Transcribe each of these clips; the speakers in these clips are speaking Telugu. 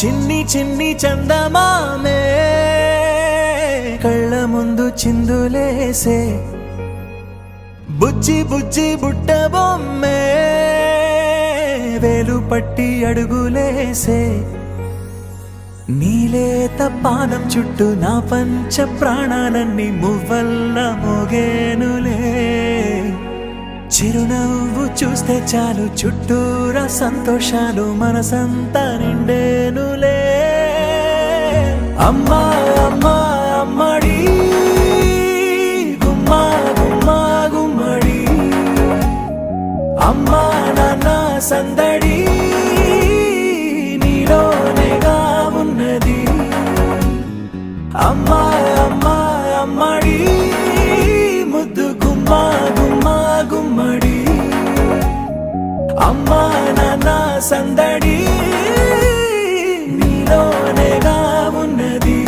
చిన్ని చిన్ని చందమామే కళ్ళ ముందు చిందులేసే బుజ్జి బుజ్జి బుట్ట బొమ్మే వేలు పట్టి అడుగులేసే నీలేత పానం చుట్టూ నా పంచ ప్రాణాలన్నీ మువ్వల్ల మోగేనులే చిరునవ్వు చూస్తే చాలు చుట్టూరా సంతోషాలు మనసంతా నిండేనులే అమ్మా అమ్మా అమ్మడి గుమ్మా గుమ్మా గుమ్మడి అమ్మా నాన్న సందడి నీలోనేగా ఉన్నది అమ్మా అమ్మా అమ్మడి ముద్దు గుమ్మా గుమ్మా గుమ్మడి అమ్మా నాన్న సందడి నీలోనేగా ఉన్నది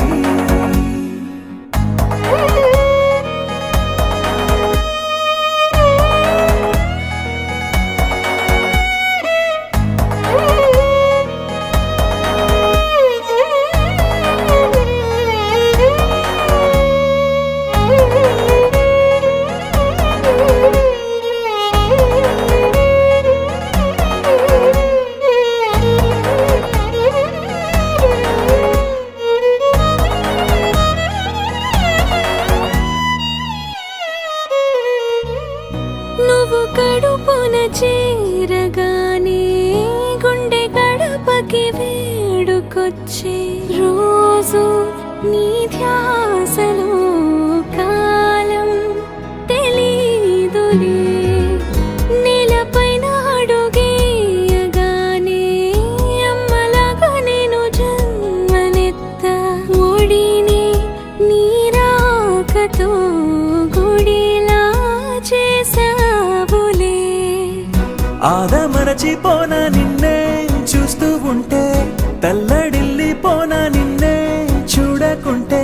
నువ్వు కడుపున చేరగానే గుండె గడపకి వేడుకొచ్చే రోజు నీ ధ్యాసలో కాలం తెలీదులే నేలపైన అడుగేయగానే అమ్మలాగా నేను జన్మనెత్త ఒడిని నీ రాకతో గుడిలా చేసావులే ఆదమరచిపోనా నిన్నే చూస్తూ ఉంటే తల్లడిల్లిపోనా నిన్నే చూడకుంటే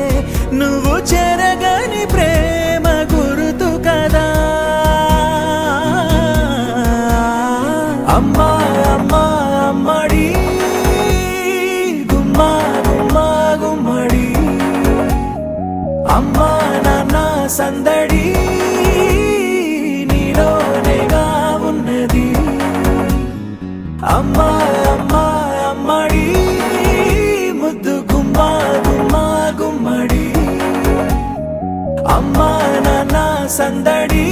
నువ్వు చెరగని ప్రేమ గురుతు కదా అమ్మా అమ్మా అమ్మడి గుమ్మా గుమ్మా గుమ్మడి అమ్మా నాన్న సందడి నీలోనేగా ఉన్నది అమ్మా అమ్మా అమ్మడి ముద్దు గుమ్మా గుమ్మా గుమ్మడి అమ్మా నాన్న సందడి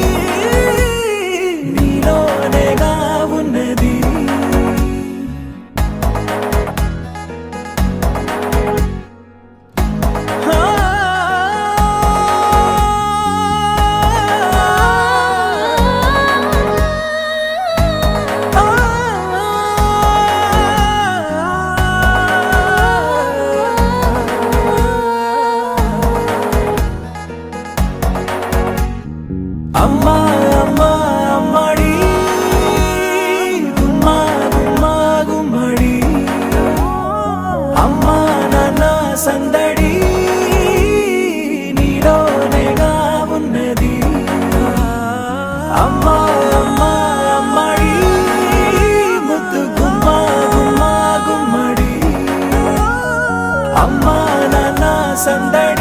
నీలోనేగా ఉన్నది అమ్మా అమ్మా అమ్మడి గుమ్మా గుమ్మా గుమ్మడి అమ్మా నాన్న సందడి నీలోనేగా ఉన్నది అమ్మా అమ్మా అమ్మడి ముద్దు గుమ్మా గుమ్మా గుమ్మడి అమ్మా నాన్న సందడి